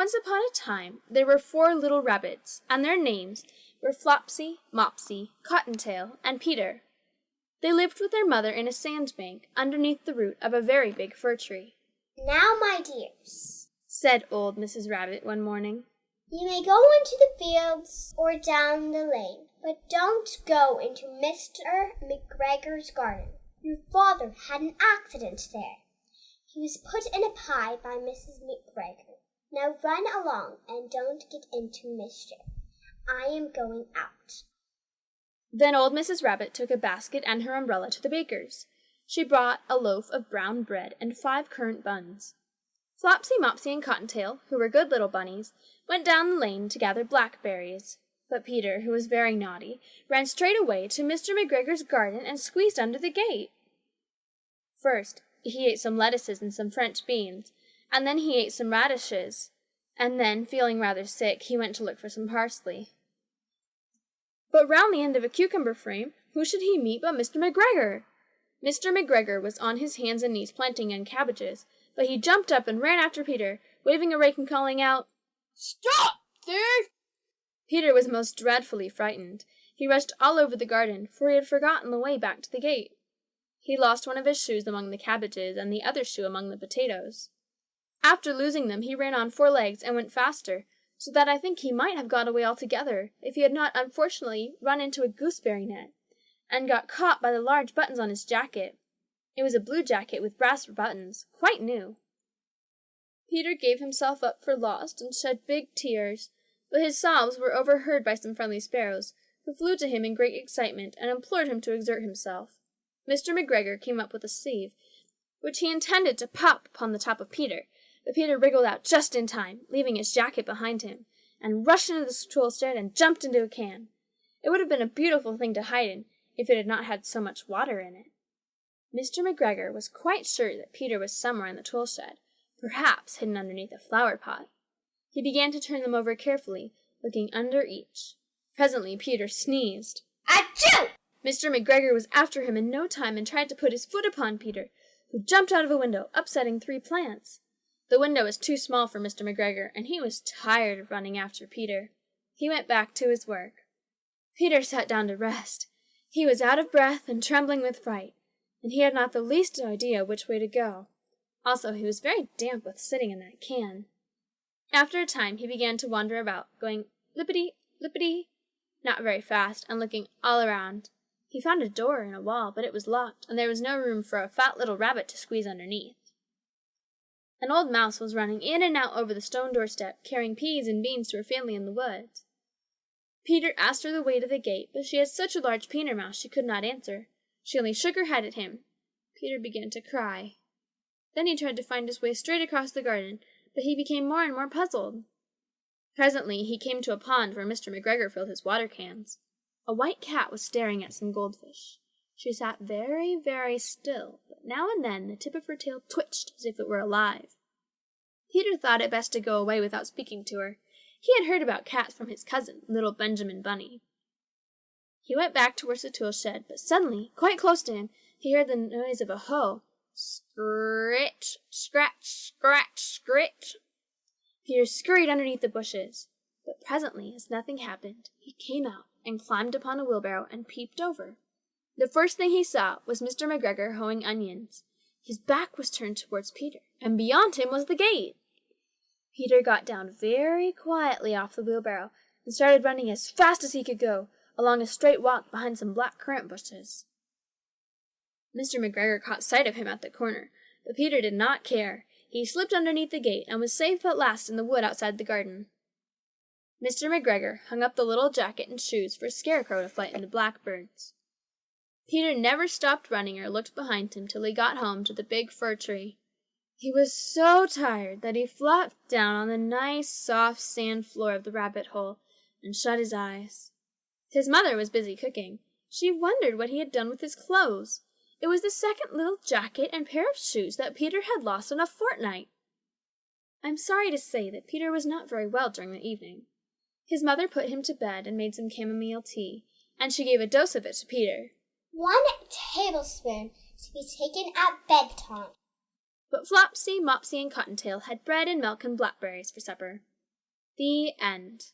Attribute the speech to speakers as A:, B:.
A: Once upon a time there were 4 little rabbits, and their names were Flopsy, Mopsy, Cottontail, and Peter. They lived with their mother in a sandbank underneath the root of a very big fir tree.
B: "Now, my dears,"
A: said old Mrs. Rabbit one morning,
B: "you may go into the fields or down the lane, but don't go into Mr. McGregor's garden. Your father had an accident there. He was put in a pie by Mrs. McGregor. Now run along and don't get into mischief. I am going out."
A: Then old Mrs. Rabbit took a basket and her umbrella to the baker's. She brought a loaf of brown bread and 5 currant buns. Flopsy, Mopsy, and Cottontail, who were good little bunnies, went down the lane to gather blackberries. But Peter, who was very naughty, ran straight away to Mr. McGregor's garden and squeezed under the gate. First, he ate some lettuces and some French beans, and then he ate some radishes, and then, feeling rather sick, he went to look for some parsley. But round the end of a cucumber frame, who should he meet but Mr. McGregor? Mr. McGregor was on his hands and knees planting young cabbages, but he jumped up and ran after Peter, waving a rake and calling out, "Stop, thief!" Peter was most dreadfully frightened. He rushed all over the garden, for he had forgotten the way back to the gate. He lost one of his shoes among the cabbages and the other shoe among the potatoes. After losing them, he ran on 4 legs and went faster, so that I think he might have got away altogether, if he had not unfortunately run into a gooseberry net, and got caught by the large buttons on his jacket. It was a blue jacket with brass buttons, quite new. Peter gave himself up for lost and shed big tears, but his sobs were overheard by some friendly sparrows, who flew to him in great excitement and implored him to exert himself. Mr. McGregor came up with a sieve, which he intended to pop upon the top of Peter, but Peter wriggled out just in time, leaving his jacket behind him, and rushed into the tool shed and jumped into a can. It would have been a beautiful thing to hide in, if it had not had so much water in it. Mr. McGregor was quite sure that Peter was somewhere in the tool shed, perhaps hidden underneath a flower pot. He began to turn them over carefully, looking under each. Presently Peter sneezed. "Achoo!" Mr. McGregor was after him in no time and tried to put his foot upon Peter, who jumped out of a window, upsetting 3 plants. The window was too small for Mr. McGregor, and he was tired of running after Peter. He went back to his work. Peter sat down to rest. He was out of breath and trembling with fright, and he had not the least idea which way to go. Also, he was very damp with sitting in that can. After a time, he began to wander about, going lippity, lippity, not very fast, and looking all around. He found a door in a wall, but it was locked, and there was no room for a fat little rabbit to squeeze underneath. An old mouse was running in and out over the stone doorstep, carrying peas and beans to her family in the woods. Peter asked her the way to the gate, but she had such a large pea in her mouth she could not answer. She only shook her head at him. Peter began to cry. Then he tried to find his way straight across the garden, but he became more and more puzzled. Presently he came to a pond where Mr. McGregor filled his water cans. A white cat was staring at some goldfish. She sat very, very still, but now and then the tip of her tail twitched as if it were alive. Peter thought it best to go away without speaking to her. He had heard about cats from his cousin, little Benjamin Bunny. He went back towards the tool shed, but suddenly, quite close to him, he heard the noise of a hoe. Scritch, scratch, scratch, scritch. Peter scurried underneath the bushes, but presently, as nothing happened, he came out and climbed upon a wheelbarrow and peeped over. The first thing he saw was Mr. McGregor hoeing onions. His back was turned towards Peter, and beyond him was the gate. Peter got down very quietly off the wheelbarrow and started running as fast as he could go, along a straight walk behind some black currant bushes. Mr. McGregor caught sight of him at the corner, but Peter did not care. He slipped underneath the gate and was safe at last in the wood outside the garden. Mr. McGregor hung up the little jacket and shoes for a scarecrow to frighten the blackbirds. Peter never stopped running or looked behind him till he got home to the big fir tree. He was so tired that he flopped down on the nice, soft sand floor of the rabbit hole and shut his eyes. His mother was busy cooking. She wondered what he had done with his clothes. It was the second little jacket and pair of shoes that Peter had lost in a fortnight. I'm sorry to say that Peter was not very well during the evening. His mother put him to bed and made some chamomile tea, and she gave a dose of it to Peter.
B: 1 tablespoon to be taken at bedtime.
A: But Flopsy, Mopsy, and Cottontail had bread and milk and blackberries for supper. The end.